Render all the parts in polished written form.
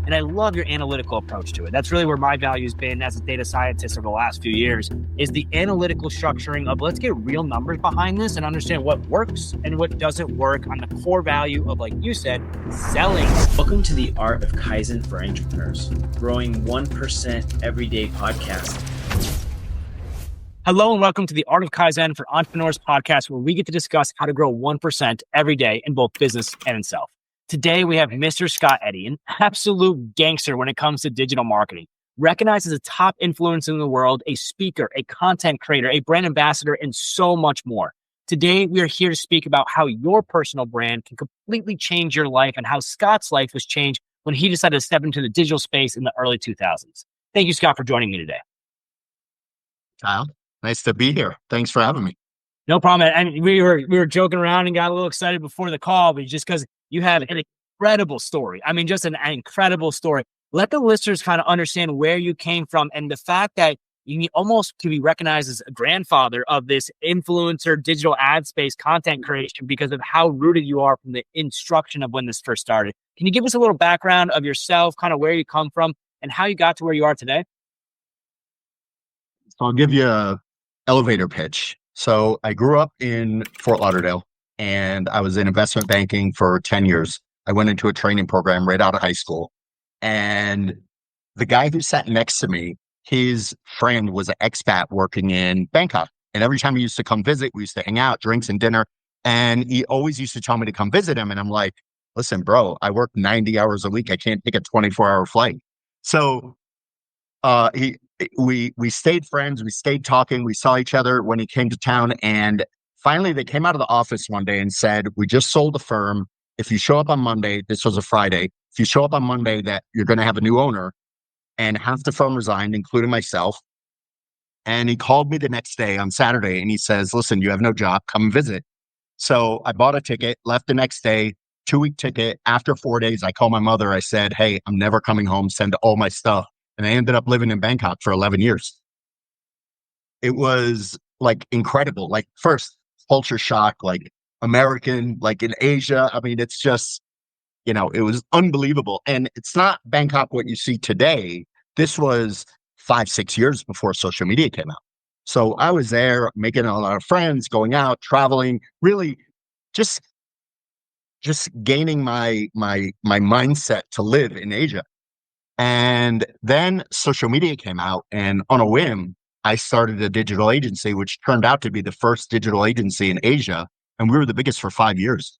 And I love your analytical approach to it. That's really where my value has been as a data scientist over the last few years, is the analytical structuring of let's get real numbers behind this and understand what works and what doesn't work on the core value of, like you said, selling. Welcome to the Art of Kaizen for Entrepreneurs, growing 1% everyday podcast. Hello and welcome to the Art of Kaizen for Entrepreneurs podcast, where we get to discuss how to grow 1% every day in both business and in self. Today, we have Mr. Scott Eddy, an absolute gangster when it comes to digital marketing, recognized as a top influencer in the world, a speaker, a content creator, a brand ambassador, and so much more. Today, we are here to speak about how your personal brand can completely change your life and how Scott's life was changed when he decided to step into the digital space in the early 2000s. Thank you, Scott, for joining me today. Kyle, nice to be here. Thanks for having me. No problem. And we were joking around and got a little excited before the call, but just because you have an incredible story. I mean, just an incredible story. Let the listeners kind of understand where you came from and the fact that you almost to be recognized as a grandfather of this influencer digital ad space content creation because of how rooted you are from the instruction of when this first started. Can you give us a little background of yourself, kind of where you come from and how you got to where you are today? So I'll give you an elevator pitch. So I grew up in Fort Lauderdale and I was in investment banking for 10 years. I went into a training program right out of high school. And the guy who sat next to me, his friend was an expat working in Bangkok. And every time he used to come visit, we used to hang out, drinks and dinner. And he always used to tell me to come visit him. And I'm like, listen, bro, I work 90 hours a week. I can't take a 24-hour flight. So we stayed friends. We stayed talking. We saw each other when he came to town. And finally, they came out of the office one day and said, we just sold the firm. If you show up on Monday, this was a Friday. If you show up on Monday, that you're going to have a new owner. And half the firm resigned, including myself. And he called me the next day on Saturday and he says, listen, you have no job. Come visit. So I bought a ticket, left the next day, 2-week ticket. After 4 days, I called my mother. I said, hey, I'm never coming home. Send all my stuff. And I ended up living in Bangkok for 11 years. It was like incredible. Like first culture shock, like American, like in Asia. I mean, it's just, it was unbelievable. And it's not Bangkok what you see today. This was 5-6 years before social media came out. So I was there making a lot of friends, going out, traveling, really just gaining my mindset to live in Asia. And then social media came out, and on a whim, I started a digital agency, which turned out to be the first digital agency in Asia. And we were the biggest for 5 years.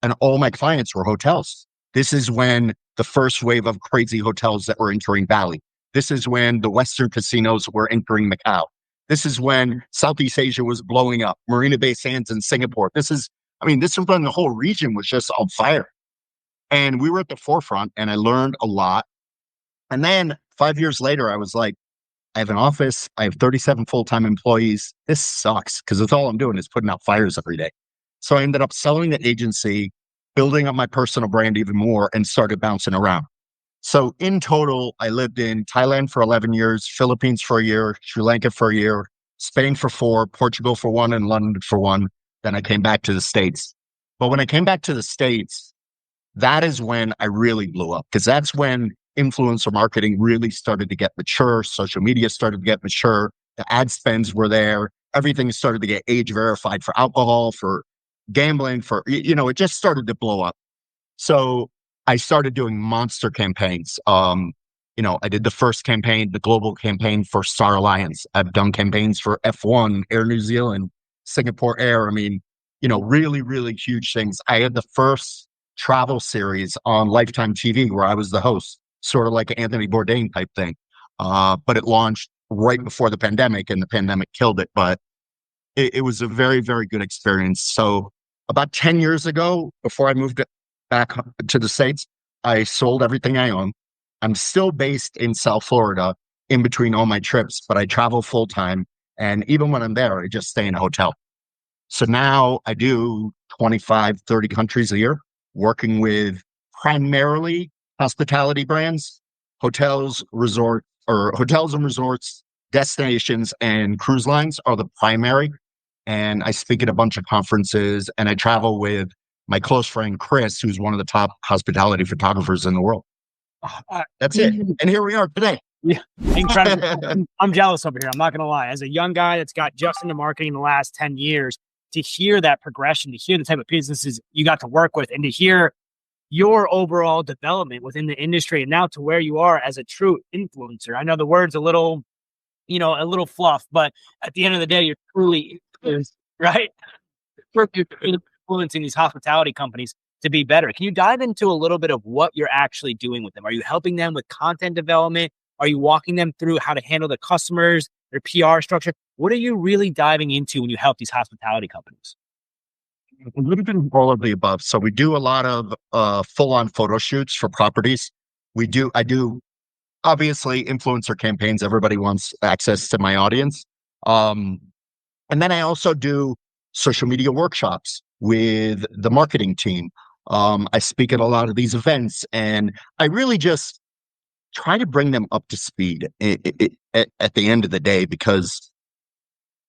And all my clients were hotels. This is when the first wave of crazy hotels that were entering Bali. This is when the Western casinos were entering Macau. This is when Southeast Asia was blowing up, Marina Bay Sands in Singapore. This is when the whole region was just on fire. And we were at the forefront, and I learned a lot. And then 5 years later, I was like, I have an office. I have 37 full-time employees. This sucks because it's all I'm doing is putting out fires every day. So I ended up selling the agency, building up my personal brand even more, and started bouncing around. So in total, I lived in Thailand for 11 years, Philippines for a year, Sri Lanka for a year, Spain for 4, Portugal for 1, and London for 1. Then I came back to the States. But when I came back to the States, that is when I really blew up because that's when influencer marketing really started to get mature. Social media started to get mature. The ad spends were there. Everything started to get age verified for alcohol, for gambling, it just started to blow up. So I started doing monster campaigns. I did the first campaign, the global campaign for Star Alliance. I've done campaigns for F1, Air New Zealand, Singapore Air. Really, really huge things. I had the first travel series on Lifetime TV where I was the host. Sort of like an Anthony Bourdain type thing. But it launched right before the pandemic and the pandemic killed it. But it was a very, very good experience. So about 10 years ago, before I moved back to the States, I sold everything I own. I'm still based in South Florida in between all my trips, but I travel full time. And even when I'm there, I just stay in a hotel. So now I do 25, 30 countries a year, working with primarily hospitality brands, hotels and resorts, destinations, and cruise lines are the primary. And I speak at a bunch of conferences, and I travel with my close friend, Chris, who's one of the top hospitality photographers in the world. That's it. And here we are today. Yeah, incredible. I'm jealous over here. I'm not going to lie. As a young guy that's got just into marketing in the last 10 years, to hear that progression, to hear the type of businesses you got to work with, and to hear your overall development within the industry, and now to where you are as a true influencer. I know the word's a little fluff, but at the end of the day, you're truly right? You're influencing these hospitality companies to be better. Can you dive into a little bit of what you're actually doing with them? Are you helping them with content development? Are you walking them through how to handle the customers, their PR structure? What are you really diving into when you help these hospitality companies? A little bit of all of the above. So we do a lot of full-on photo shoots for properties. I do obviously influencer campaigns. Everybody wants access to my audience. And then I also do social media workshops with the marketing team. I speak at a lot of these events, and I really just try to bring them up to speed at the end of the day, because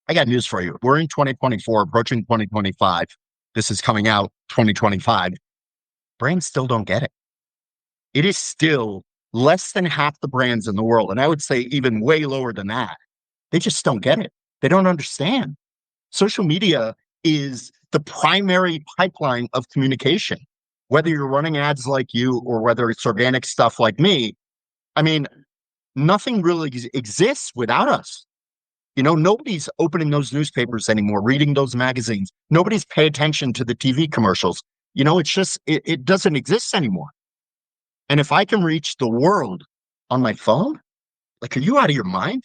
I got news for you. We're in 2024, approaching 2025. This is coming out 2025. Brands still don't get it. It is still less than half the brands in the world, and I would say even way lower than that. They just don't get it. They don't understand. Social media is the primary pipeline of communication. Whether you're running ads like you or whether it's organic stuff like me, I mean, nothing really exists without us. Nobody's opening those newspapers anymore, reading those magazines. Nobody's paying attention to the TV commercials. It's just, it doesn't exist anymore. And if I can reach the world on my phone, like, are you out of your mind?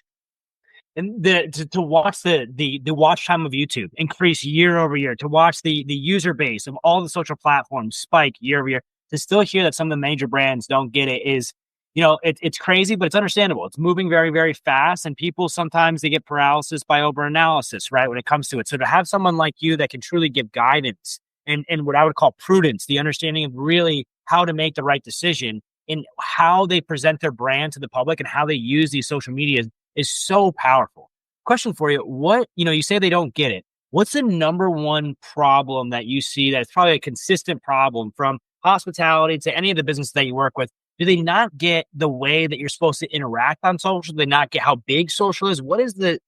And to watch the watch time of YouTube increase year over year, to watch the user base of all the social platforms spike year over year, to still hear that some of the major brands don't get it is, it's crazy, but it's understandable. It's moving very, very fast, and people sometimes they get paralysis by overanalysis, right? When it comes to it. So to have someone like you that can truly give guidance and what I would call prudence, the understanding of really how to make the right decision in how they present their brand to the public and how they use these social media is so powerful. Question for you. You say they don't get it. What's the number one problem that you see that it's probably a consistent problem from hospitality to any of the businesses that you work with? Do they not get the way that you're supposed to interact on social? Do they not get how big social is? What is the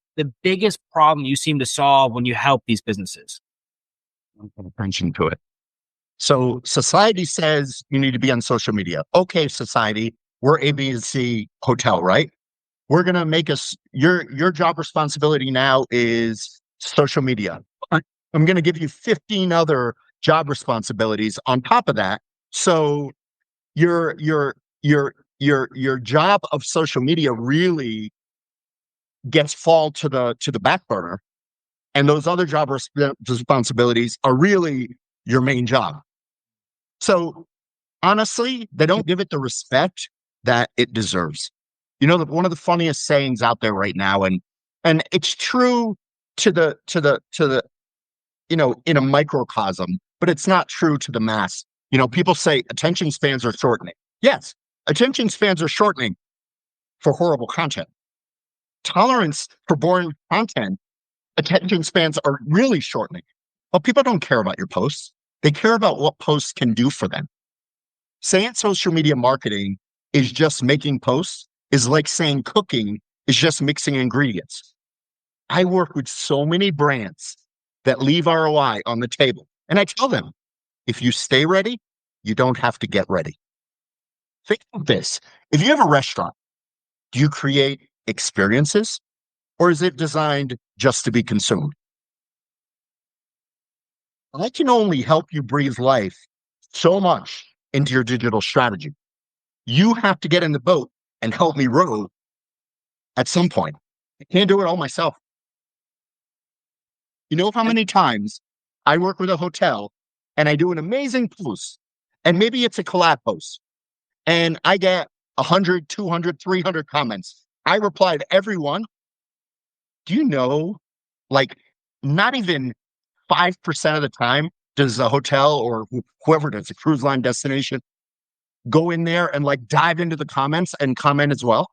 biggest problem you seem to solve when you help these businesses? I'm paying attention to it. So society says you need to be on social media. Okay, society, we're ABC hotel, right? We're going to make your job responsibility now is social media. I'm going to give you 15 other job responsibilities on top of that. So your job of social media really gets fall to the back burner, and those other job responsibilities are really your main job. So honestly, they don't give it the respect that it deserves. One of the funniest sayings out there right now, and it's true to the in a microcosm, but it's not true to the mass. People say attention spans are shortening. Yes, attention spans are shortening for horrible content. Tolerance for boring content, attention spans are really shortening. But people don't care about your posts. They care about what posts can do for them. Saying social media marketing is just making posts is like saying cooking is just mixing ingredients. I work with so many brands that leave ROI on the table. And I tell them, if you stay ready, you don't have to get ready. Think of this. If you have a restaurant, do you create experiences, or is it designed just to be consumed? I can only help you breathe life so much into your digital strategy. You have to get in the boat and help me row at some point. I can't do it all myself. You know how many times I work with a hotel and I do an amazing post, and maybe it's a collab post, and I get 100, 200, 300 comments. I reply to everyone. Do you know, like, not even 5% of the time does a hotel or whoever does a cruise line destination go in there and like dive into the comments and comment as well?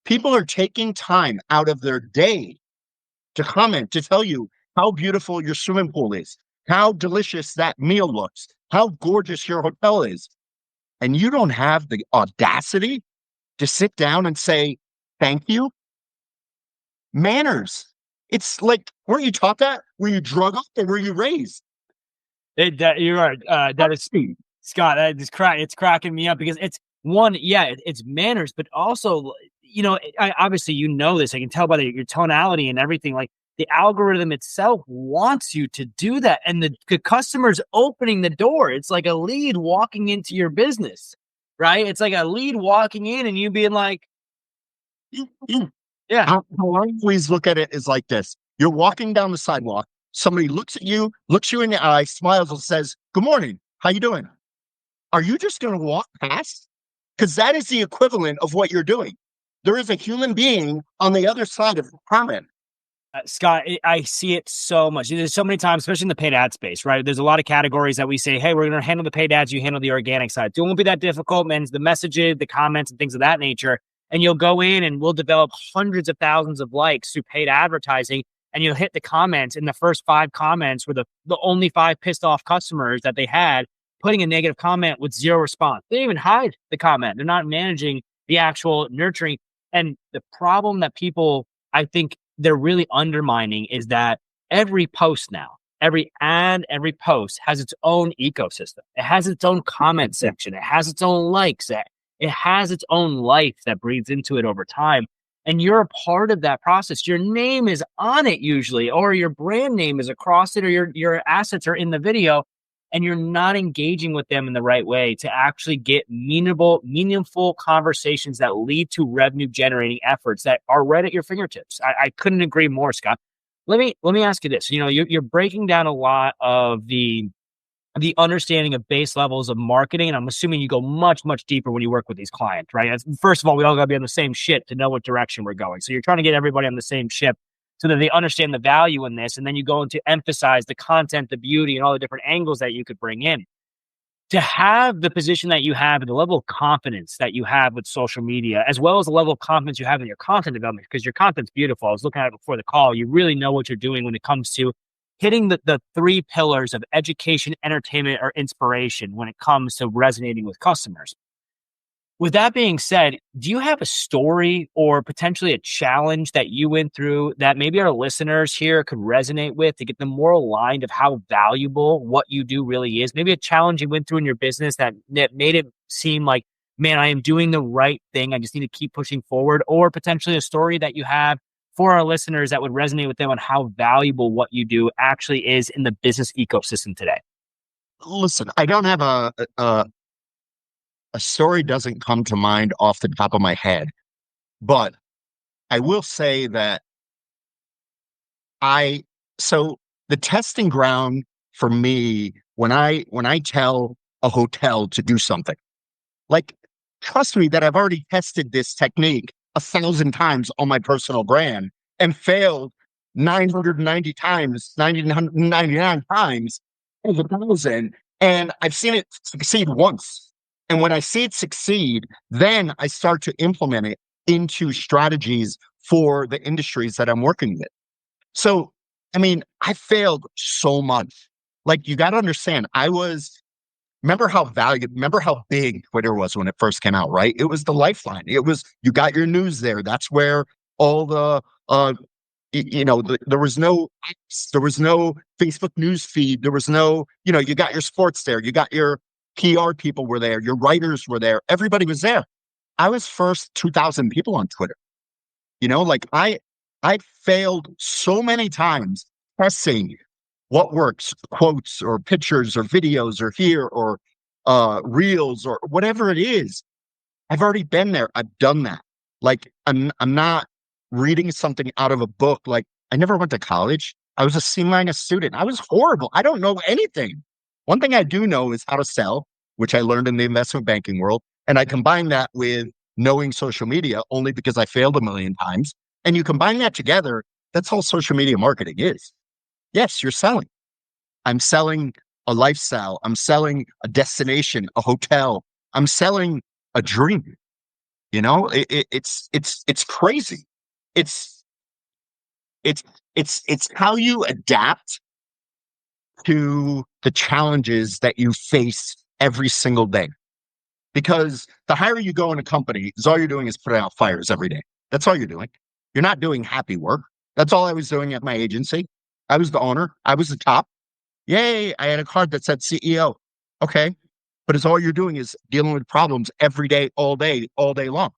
People are taking time out of their day to comment, to tell you how beautiful your swimming pool is, how delicious that meal looks, how gorgeous your hotel is. and you don't have the audacity to sit down and say, thank you. Manners. It's like, were you taught that? Were you drug up or were you raised? You're right. That is Scott. That is it's cracking me up because it's one, it's manners, but also, obviously, this. I can tell by your tonality and everything. Like the algorithm itself wants you to do that, and the customer's opening the door. It's like a lead walking into your business, right? It's like a lead walking in, and you being like, yeah. How I always look at it is like this: you're walking down the sidewalk. Somebody looks at you, looks you in the eye, smiles, and says, "Good morning. How you doing?" Are you just going to walk past? Because that is the equivalent of what you're doing. There is a human being on the other side of the comment. Scott, I see it so much. There's so many times, especially in the paid ad space, right? There's a lot of categories that we say, hey, we're going to handle the paid ads. You handle the organic side. It won't be that difficult, man. It's the messages, the comments, and things of that nature. And you'll go in and we'll develop hundreds of thousands of likes through paid advertising. And you'll hit the comments, and the first 5 comments were the only 5 pissed off customers that they had putting a negative comment with 0 response. They even hide the comment. They're not managing the actual nurturing. And the problem that people, I think they're really undermining is that every post now, every ad, every post has its own ecosystem. It has its own comment section. It has its own likes. It has its own life that breathes into it over time. And you're a part of that process. Your name is on it usually, or your brand name is across it, or your assets are in the video, and you're not engaging with them in the right way to actually get meaningful conversations that lead to revenue generating efforts that are right at your fingertips. I couldn't agree more, Scott. Let me ask you this. You're breaking down a lot of the understanding of base levels of marketing. And I'm assuming you go much, much deeper when you work with these clients, right? First of all, we all got to be on the same ship to know what direction we're going. So you're trying to get everybody on the same ship so that they understand the value in this. And then you go into emphasize the content, the beauty, and all the different angles that you could bring in. To have the position that you have and the level of confidence that you have with social media, as well as the level of confidence you have in your content development, because your content's beautiful. I was looking at it before the call. You really know what you're doing when it comes to hitting the 3 pillars of education, entertainment, or inspiration when it comes to resonating with customers. With that being said, do you have a story or potentially a challenge that you went through that maybe our listeners here could resonate with to get them more aligned of how valuable what you do really is? Maybe a challenge you went through in your business that made it seem like, man, I am doing the right thing. I just need to keep pushing forward. Or potentially a story that you have for our listeners that would resonate with them on how valuable what you do actually is in the business ecosystem today. Listen, I don't have a story doesn't come to mind off the top of my head, but I will say that so the testing ground for me, when I tell a hotel to do something, like, trust me that I've already tested this technique 1,000 times on my personal brand and failed 990 times, 999 times over 1,000. And I've seen it succeed once. And when I see it succeed, then I start to implement it into strategies for the industries that I'm working with. So, I mean, I failed so much. Like, you got to understand, remember how big Twitter was when it first came out, right? It was the lifeline. It was, you got your news there. That's where all the, there was no apps, there was no Facebook news feed. There was no, you got your sports there. You got your PR people were there. Your writers were there. Everybody was there. I was first 2,000 people on Twitter. I failed so many times testing what works, quotes or pictures or videos or here or reels or whatever it is. I've already been there. I've done that. Like, I'm not reading something out of a book. Like, I never went to college. I was a C- student. I was horrible. I don't know anything. One thing I do know is how to sell, which I learned in the investment banking world. And I combine that with knowing social media only because I failed a million times. And you combine that together, that's all social media marketing is. Yes, you're selling. I'm selling a lifestyle. I'm selling a destination, a hotel. I'm selling a dream. It's crazy. It's how you adapt to the challenges that you face every single day. Because the higher you go in a company, is all you're doing is putting out fires every day. That's all you're doing. You're not doing happy work. That's all I was doing at my agency. I was the owner. I was the top. Yay, I had a card that said CEO. Okay. But it's all you're doing is dealing with problems every day, all day long.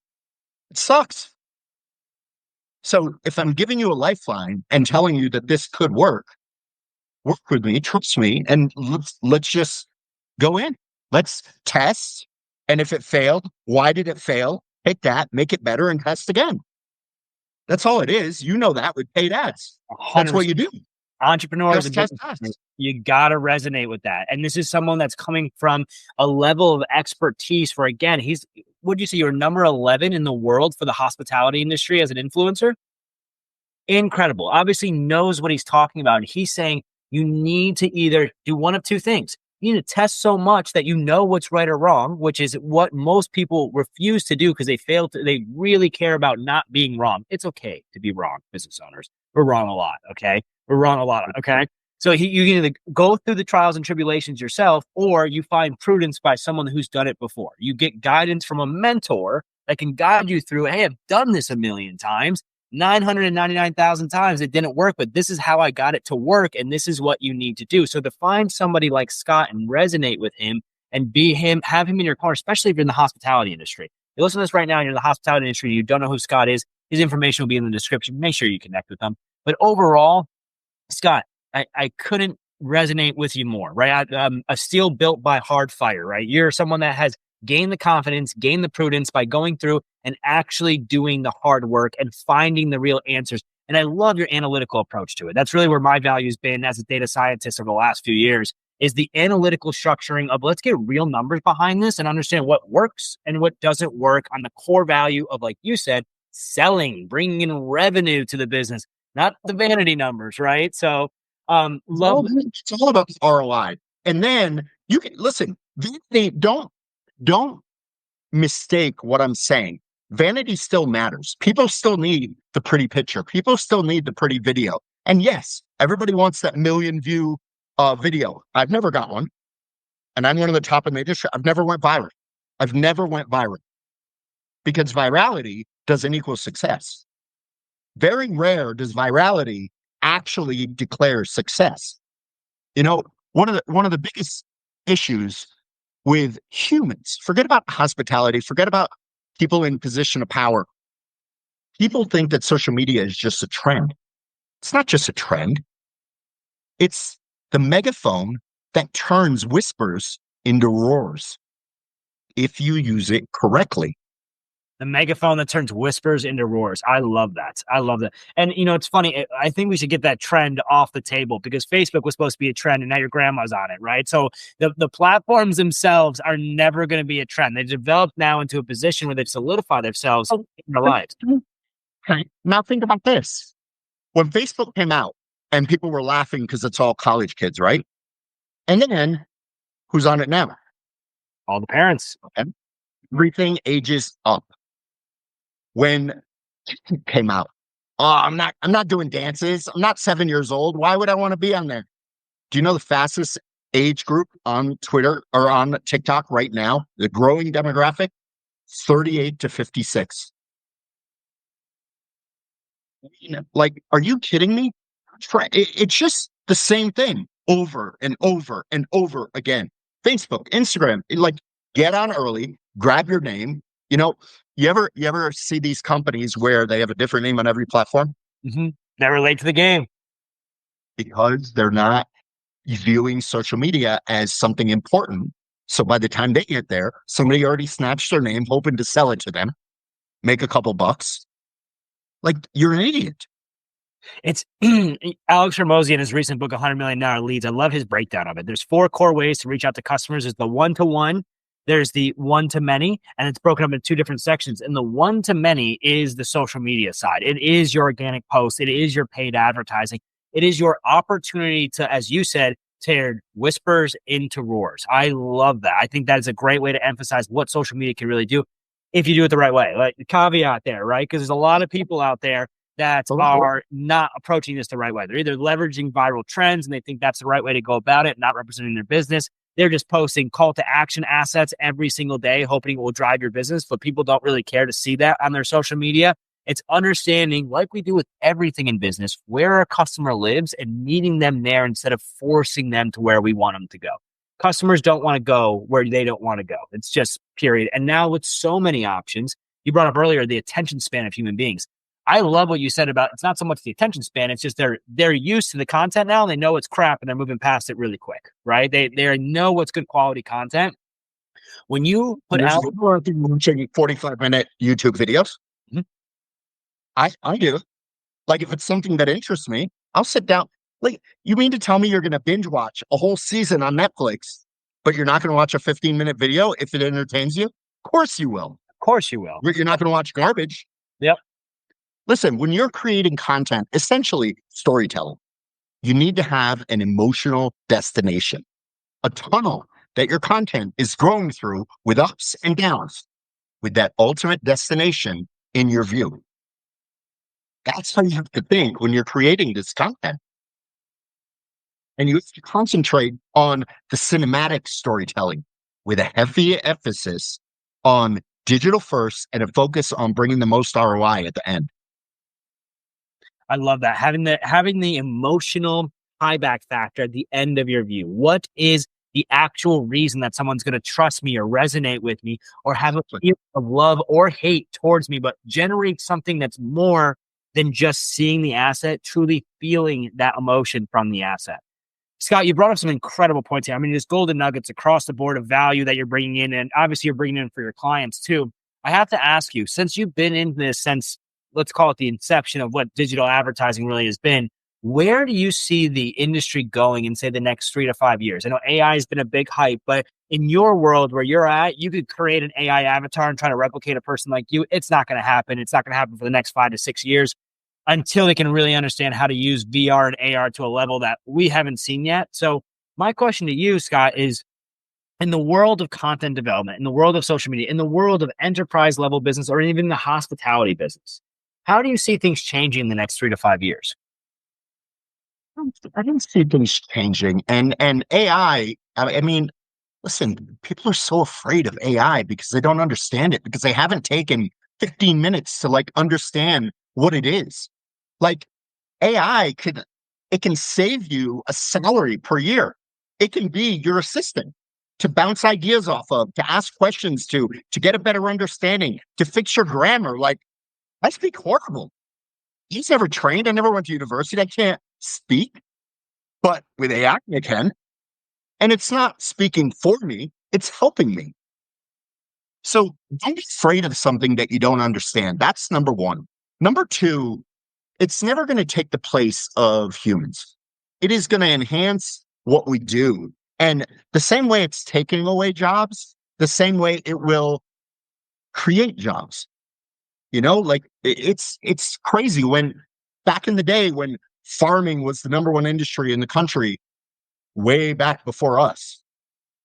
It sucks. So if I'm giving you a lifeline and telling you that this could work with me, trust me, and let's just go in. Let's test. And if it failed, why did it fail? Take that, make it better, and test again. That's all it is. You know that with paid ads. That's what you do. Entrepreneurs, test. You got to resonate with that. And this is someone that's coming from a level of expertise where, again, would you say you're number 11 in the world for the hospitality industry as an influencer? Incredible. Obviously knows what he's talking about. And he's saying you need to either do one of two things. You need to test so much that you know what's right or wrong, which is what most people refuse to do because they really care about not being wrong. It's okay to be wrong, business owners. We're wrong a lot, okay? We're wrong a lot, okay? So you can either go through the trials and tribulations yourself, or you find prudence by someone who's done it before. You get guidance from a mentor that can guide you through, hey, I've done this a million times, 999,000 times. It didn't work, but this is how I got it to work, and this is what you need to do. So to find somebody like Scott and resonate with him and be him, have him in your corner, especially if you're in the hospitality industry. You listen to this right now, and you're in the hospitality industry, you don't know who Scott is, his information will be in the description. Make sure you connect with him. But overall, Scott, I couldn't resonate with you more, right? A steel built by hard fire, right? You're someone that has gained the confidence, gained the prudence by going through and actually doing the hard work and finding the real answers. And I love your analytical approach to it. That's really where my value's been as a data scientist over the last few years, is the analytical structuring of let's get real numbers behind this and understand what works and what doesn't work on the core value of, like you said, selling, bringing in revenue to the business, not the vanity numbers, right? So love. It's all about ROI. And then you can listen, vanity, don't mistake what I'm saying. Vanity still matters. People still need the pretty picture. People still need the pretty video. And yes, everybody wants that million view video. I've never got one. And I'm one of the top in the industry. I've never went viral. Because virality doesn't equal success. Very rare does virality actually declare success. You know, one of the biggest issues with humans, forget about hospitality, forget about people in position of power. People think that social media is just a trend. It's not just a trend. It's the megaphone that turns whispers into roars if you use it correctly. The megaphone that turns whispers into roars. I love that. And, it's funny. I think we should get that trend off the table because Facebook was supposed to be a trend and now your grandma's on it, right? So the platforms themselves are never going to be a trend. They've developed now into a position where they've solidified themselves in their lives. Okay. Now think about this. When Facebook came out and people were laughing because it's all college kids, right? And then who's on it now? All the parents. Okay. Everything ages up. When it came out, I'm not doing dances. I'm not 7 years old. Why would I want to be on there? Do you know the fastest age group on Twitter or on TikTok right now? The growing demographic, 38 to 56. Like, are you kidding me? It's just the same thing over and over and over again. Facebook, Instagram, get on early, grab your name. You ever see these companies where they have a different name on every platform? Mm-hmm. Never late to the game. Because they're not viewing social media as something important. So by the time they get there, somebody already snatched their name, hoping to sell it to them, make a couple bucks. Like, you're an idiot. It's Alex Hormozi in his recent book, $100 Million Leads. I love his breakdown of it. There's 4 core ways to reach out to customers. There's the one-to-one. There's the one-to-many, and it's broken up into 2 different sections. And the one-to-many is the social media side. It is your organic posts. It is your paid advertising. It is your opportunity to, as you said, turn whispers into roars. I love that. I think that is a great way to emphasize what social media can really do if you do it the right way. Like the caveat there, right? Because there's a lot of people out there that are not approaching this the right way. They're either leveraging viral trends and they think that's the right way to go about it, not representing their business. they're just posting call to action assets every single day, hoping it will drive your business. But people don't really care to see that on their social media. It's understanding, like we do with everything in business, where our customer lives and meeting them there instead of forcing them to where we want them to go. Customers don't want to go where they don't want to go. It's just period. And now with so many options, you brought up earlier the attention span of human beings. I love what you said about it's not so much the attention span. It's just they're used to the content now and they know it's crap and they're moving past it really quick, right? They know what's good quality content. When you put out watching 45-minute YouTube videos, I do. Like if it's something that interests me, I'll sit down. Like, you mean to tell me you're going to binge watch a whole season on Netflix, but you're not going to watch a 15-minute video if it entertains you? Of course you will. Of course you will. You're not going to watch garbage. Yep. Listen, when you're creating content, essentially storytelling, you need to have an emotional destination, a tunnel that your content is growing through with ups and downs, with that ultimate destination in your view. That's how you have to think when you're creating this content. And you have to concentrate on the cinematic storytelling with a heavy emphasis on digital first and a focus on bringing the most ROI at the end. I love that. Having the emotional pieback factor at the end of your view. What is the actual reason that someone's going to trust me or resonate with me or have a feeling of love or hate towards me, but generate something that's more than just seeing the asset, truly feeling that emotion from the asset. Scott, you brought up some incredible points here. I mean, there's golden nuggets across the board of value that you're bringing in, and obviously you're bringing in for your clients too. I have to ask you, since you've been in this since, let's call it the inception of what digital advertising really has been, where do you see the industry going in, say, the next 3 to 5 years? I know AI has been a big hype, but in your world where you're at, you could create an AI avatar and try to replicate a person like you. It's not going to happen. It's not going to happen for the next 5 to 6 years until they can really understand how to use VR and AR to a level that we haven't seen yet. So my question to you, Scott, is in the world of content development, in the world of social media, in the world of enterprise level business, or even the hospitality business, how do you see things changing in the next 3 to 5 years? I don't see things changing. And AI, I mean, listen, people are so afraid of AI because they don't understand it, because they haven't taken 15 minutes to like understand what it is. Like AI can save you a salary per year. It can be your assistant to bounce ideas off of, to ask questions to get a better understanding, to fix your grammar. Like, I speak horrible. He's never trained. I never went to university. I can't speak, but with AI, I can. And it's not speaking for me. It's helping me. So don't be afraid of something that you don't understand. That's number one. Number two, it's never going to take the place of humans. It is going to enhance what we do. And the same way it's taking away jobs, the same way it will create jobs. You know, like it's crazy when back in the day when farming was the number one industry in the country, way back before us,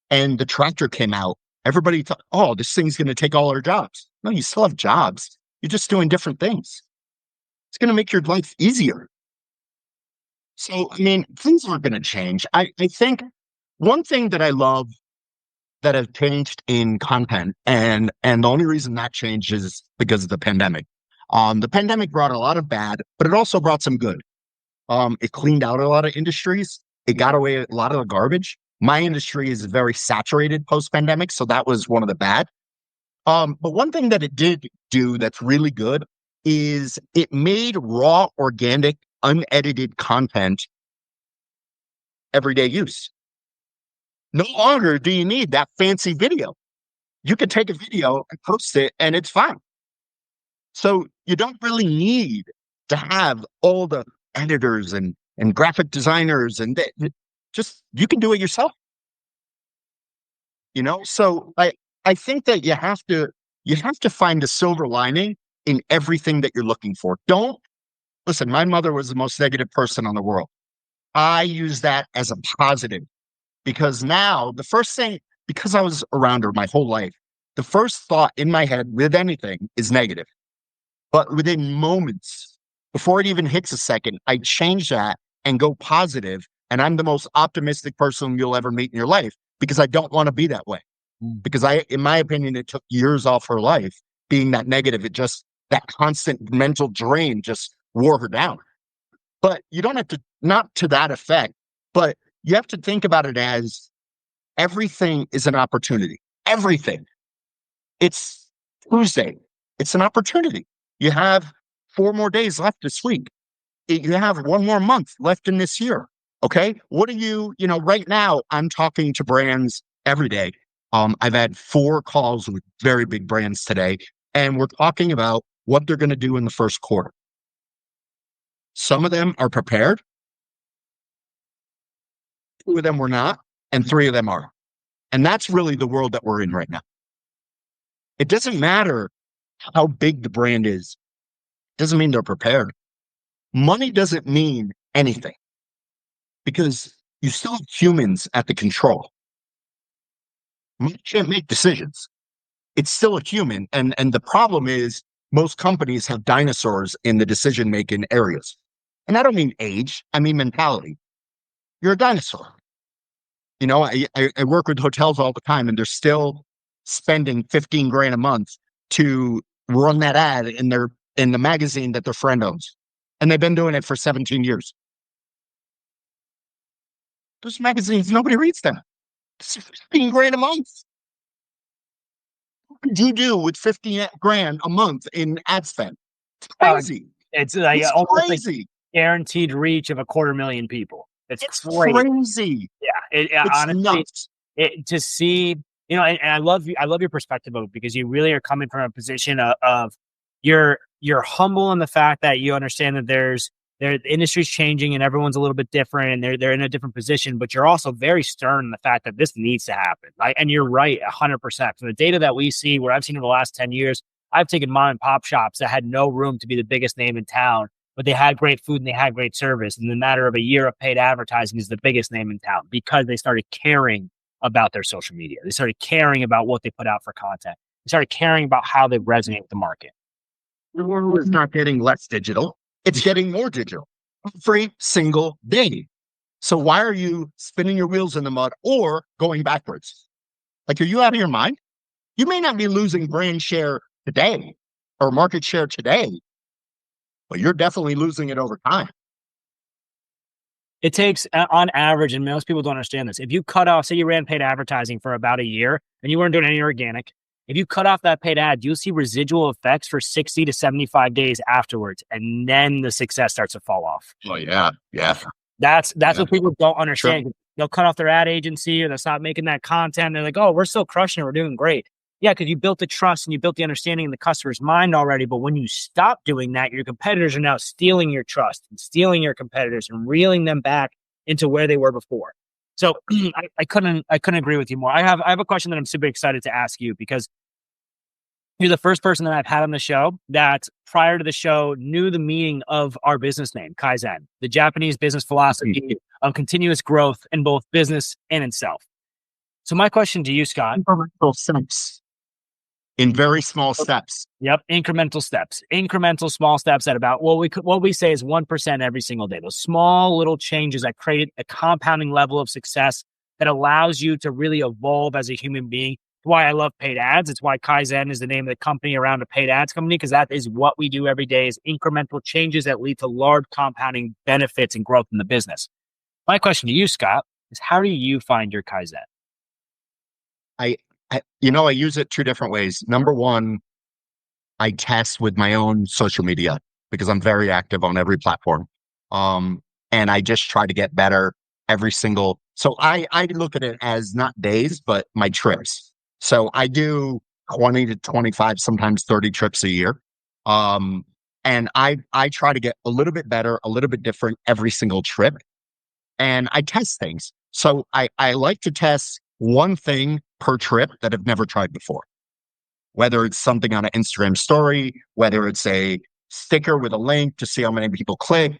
and the tractor came out, everybody thought, oh, this thing's going to take all our jobs. No, you still have jobs. You're just doing different things. It's going to make your life easier. So, I mean, things aren't going to change. I think one thing that I love that have changed in content, and the only reason that changed is because of the pandemic. The pandemic brought a lot of bad, but it also brought some good. It cleaned out a lot of industries. It got away a lot of the garbage. My industry is very saturated post-pandemic, so that was one of the bad. But one thing that it did do that's really good is it made raw, organic, unedited content everyday use. No longer do you need that fancy video. You can take a video and post it and it's fine. So you don't really need to have all the editors and graphic designers and just, you can do it yourself. You know, so I think that you have to find a silver lining in everything that you're looking for. Don't listen. My mother was the most negative person on the world. I use that as a positive because now the first thing, because I was around her my whole life, the first thought in my head with anything is negative. But within moments, before it even hits a second, I change that and go positive, and I'm the most optimistic person you'll ever meet in your life because I don't want to be that way. Because in my opinion, it took years off her life being that negative. It just, that constant mental drain just wore her down. But you don't have to, not to that effect, but you have to think about it as everything is an opportunity. Everything. It's Tuesday. It's an opportunity. You have 4 more days left this week. You have 1 more month left in this year. Okay. What are right now I'm talking to brands every day. I've had 4 calls with very big brands today, and we're talking about what they're going to do in the first quarter. Some of them are prepared. 2 of them were not, and 3 of them are. And that's really the world that we're in right now. It doesn't matter how big the brand is. It doesn't mean they're prepared. Money doesn't mean anything because you still have humans at the control. Money can't make decisions. It's still a human. And the problem is most companies have dinosaurs in the decision-making areas. And I don't mean age. I mean mentality. You're a dinosaur. I work with hotels all the time, and they're still spending 15 grand a month to run that ad in the magazine that their friend owns. And they've been doing it for 17 years. Those magazines, nobody reads them. It's 15 grand a month. What could you do with 50 grand a month in ad spend? It's crazy. It's like It's almost crazy. Like guaranteed reach of 250,000 people. It's crazy. Yeah, it's honestly nuts. To see, and I love your perspective of it, because you really are coming from a position of you're humble in the fact that you understand that the industry's changing and everyone's a little bit different and they're in a different position, but you're also very stern in the fact that this needs to happen. Right? And you're right 100%. From the data that we see, what I've seen in the last 10 years, I've taken mom and pop shops that had no room to be the biggest name in town, but they had great food and they had great service. In the matter of a year of paid advertising is the biggest name in town because they started caring about their social media. They started caring about what they put out for content. They started caring about how they resonate with the market. The world is not getting less digital. It's getting more digital every single day. So why are you spinning your wheels in the mud or going backwards? Like, are you out of your mind? You may not be losing brand share today or market share today, but you're definitely losing it over time. It takes, on average, and most people don't understand this, if you cut off, say you ran paid advertising for about a year and you weren't doing any organic, if you cut off that paid ad, you'll see residual effects for 60 to 75 days afterwards. And then the success starts to fall off. Oh, yeah. Yeah. That's what people don't understand. Sure. They'll cut off their ad agency or they'll stop making that content. They're like, oh, we're still crushing it. We're doing great. Yeah, because you built the trust and you built the understanding in the customer's mind already. But when you stop doing that, your competitors are now stealing your trust and stealing your competitors and reeling them back into where they were before. So I couldn't agree with you more. I have a question that I'm super excited to ask you, because you're the first person that I've had on the show that prior to the show knew the meaning of our business name, Kaizen, the Japanese business philosophy of continuous growth in both business and in self. So my question to you, Scott. Incremental steps. In very small steps. Yep. Incremental small steps at about what we say is 1% every single day. Those small little changes that create a compounding level of success that allows you to really evolve as a human being. Why I love paid ads. It's why Kaizen is the name of the company around a paid ads company, because that is what we do every day, is incremental changes that lead to large compounding benefits and growth in the business. My question to you, Scott, is how do you find your Kaizen? I use it 2 different ways. Number one, I test with my own social media because I'm very active on every platform. And I just try to get better every single. So I look at it as not days, but my trips. So I do 20 to 25, sometimes 30 trips a year. And I try to get a little bit better, a little bit different every single trip. And I test things. So I like to test one thing per trip that I've never tried before. Whether it's something on an Instagram story, whether it's a sticker with a link to see how many people click,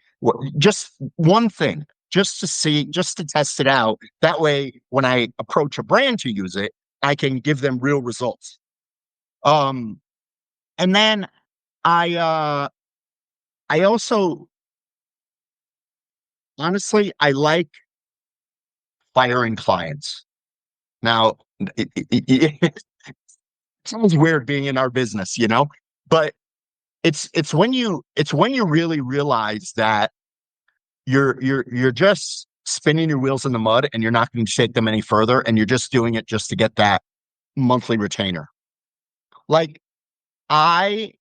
just one thing, just to test it out. That way, when I approach a brand to use it, I can give them real results. And then I also, honestly, I like firing clients. Now, it sounds weird being in our business, but it's when you really realize that you're just spinning your wheels in the mud and you're not going to shake them any further, and you're just doing it just to get that monthly retainer. Like I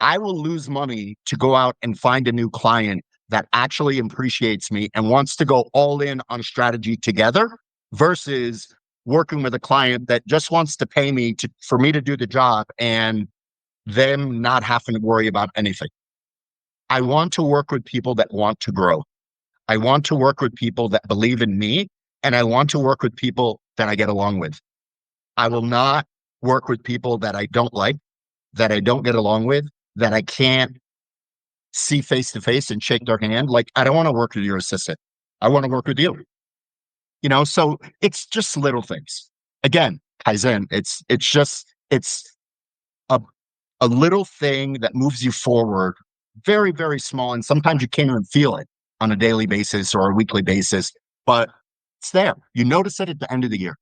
will lose money to go out and find a new client that actually appreciates me and wants to go all in on strategy together versus working with a client that just wants to pay me for me to do the job and them not having to worry about anything. I want to work with people that want to grow. I want to work with people that believe in me, and I want to work with people that I get along with. I will not work with people that I don't like, that I don't get along with, that I can't see face to face and shake their hand. Like, I don't want to work with your assistant. I want to work with you. So it's just little things. Again, Kaizen, it's a little thing that moves you forward, very, very small. And sometimes you can't even feel it on a daily basis or a weekly basis, but it's there. You notice it at the end of the year.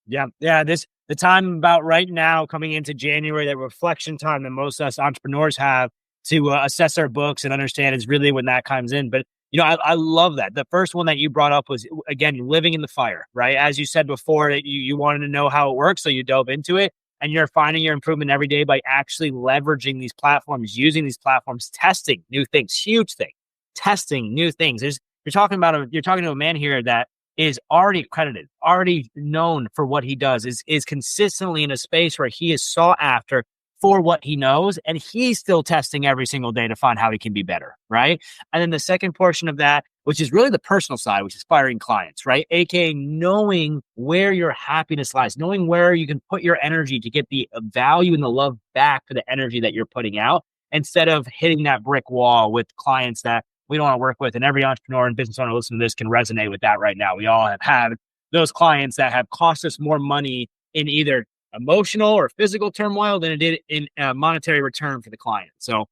Yeah. The time about right now coming into January, that reflection time that most of us entrepreneurs have to assess our books and understand is really when that comes in. But, I love that. The first one that you brought up was, again, living in the fire, right? As you said before, that you wanted to know how it works. So you dove into it, and you're finding your improvement every day by actually leveraging these platforms, using these platforms, testing new things, huge thing, testing new things. You're talking to a man here that is already accredited, already known for what he does, is consistently in a space where he is sought after for what he knows, and he's still testing every single day to find how he can be better, right? And then the second portion of that, which is really the personal side, which is firing clients, right? AKA knowing where your happiness lies, knowing where you can put your energy to get the value and the love back for the energy that you're putting out, instead of hitting that brick wall with clients that we don't want to work with. And every entrepreneur and business owner listening to this can resonate with that right now. We all have had those clients that have cost us more money in either emotional or physical turmoil than it did in monetary return for the client. So,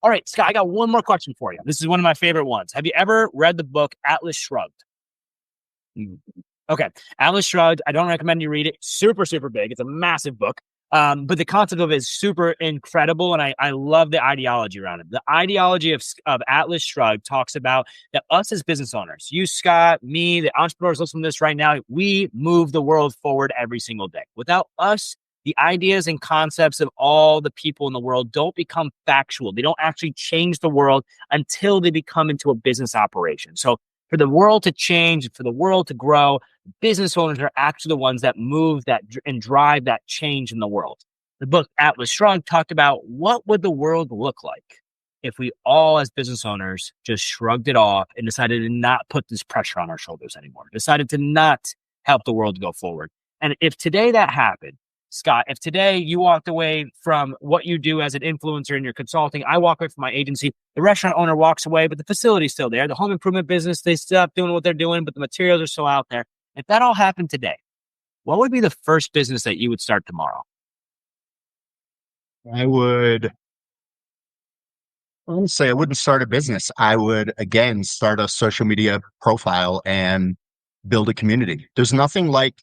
all right, Scott, I got one more question for you. This is one of my favorite ones. Have you ever read the book Atlas Shrugged? Okay. Atlas Shrugged. I don't recommend you read it. Super, super big. It's a massive book. But the concept of it is super incredible, and I love the ideology around it. The ideology of Atlas Shrugged talks about that us as business owners, you, Scott, me, the entrepreneurs listening to this right now, we move the world forward every single day. Without us, the ideas and concepts of all the people in the world don't become factual. They don't actually change the world until they become into a business operation. So for the world to change, for the world to grow, business owners are actually the ones that move that and drive that change in the world. The book Atlas Shrugged talked about what would the world look like if we all as business owners just shrugged it off and decided to not put this pressure on our shoulders anymore, decided to not help the world go forward. And if today that happened, Scott, if today you walked away from what you do as an influencer in your consulting, I walk away from my agency, the restaurant owner walks away, but the facility's still there. The home improvement business, they stop doing what they're doing, but the materials are still out there. If that all happened today, what would be the first business that you would start tomorrow? I wouldn't say I wouldn't start a business. I would, again, start a social media profile and build a community. There's nothing like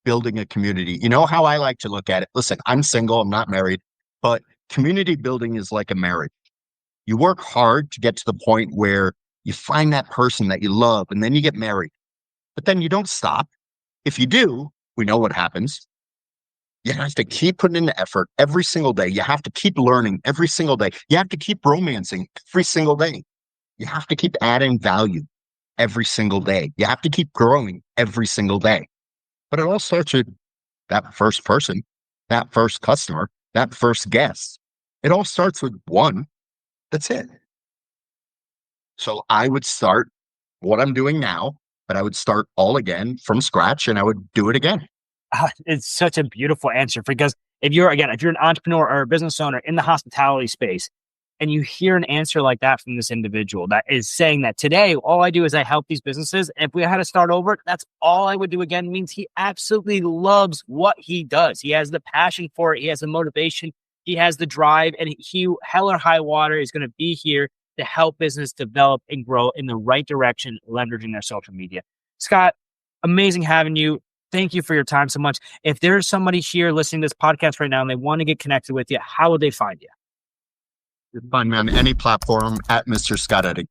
building a community. You know how I like to look at it? Listen, I'm single, I'm not married, but community building is like a marriage. You work hard to get to the point where you find that person that you love, and then you get married. But then you don't stop. If you do, we know what happens. You have to keep putting in the effort every single day. You have to keep learning every single day. You have to keep romancing every single day. You have to keep adding value every single day. You have to keep growing every single day. But it all starts with that first person, that first customer, that first guest. It all starts with one. That's it. So I would start what I'm doing now, but I would start all again from scratch, and I would do it again. It's such a beautiful answer, because if you're an entrepreneur or a business owner in the hospitality space, and you hear an answer like that from this individual that is saying that today, all I do is I help these businesses. And if we had to start over, that's all I would do again, means he absolutely loves what he does. He has the passion for it. He has the motivation. He has the drive, and he, hell or high water, is going to be here to help business develop and grow in the right direction, leveraging their social media. Scott, amazing having you. Thank you for your time so much. If there's somebody here listening to this podcast right now and they want to get connected with you, how would they find you? You can find me on any platform at Mr. Scott Eddy.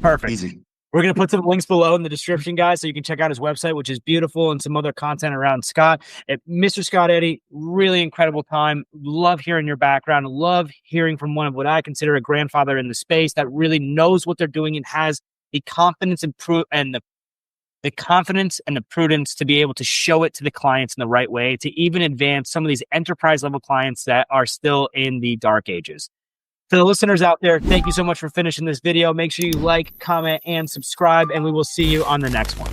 Perfect. Easy. We're going to put some links below in the description, guys, so you can check out his website, which is beautiful, and some other content around Scott. Mr. Scott Eddy, really incredible time. Love hearing your background. Love hearing from one of what I consider a grandfather in the space that really knows what they're doing and has the confidence and the confidence and the prudence to be able to show it to the clients in the right way, to even advance some of these enterprise level clients that are still in the dark ages. To the listeners out there, thank you so much for finishing this video. Make sure you like, comment, and subscribe, and we will see you on the next one.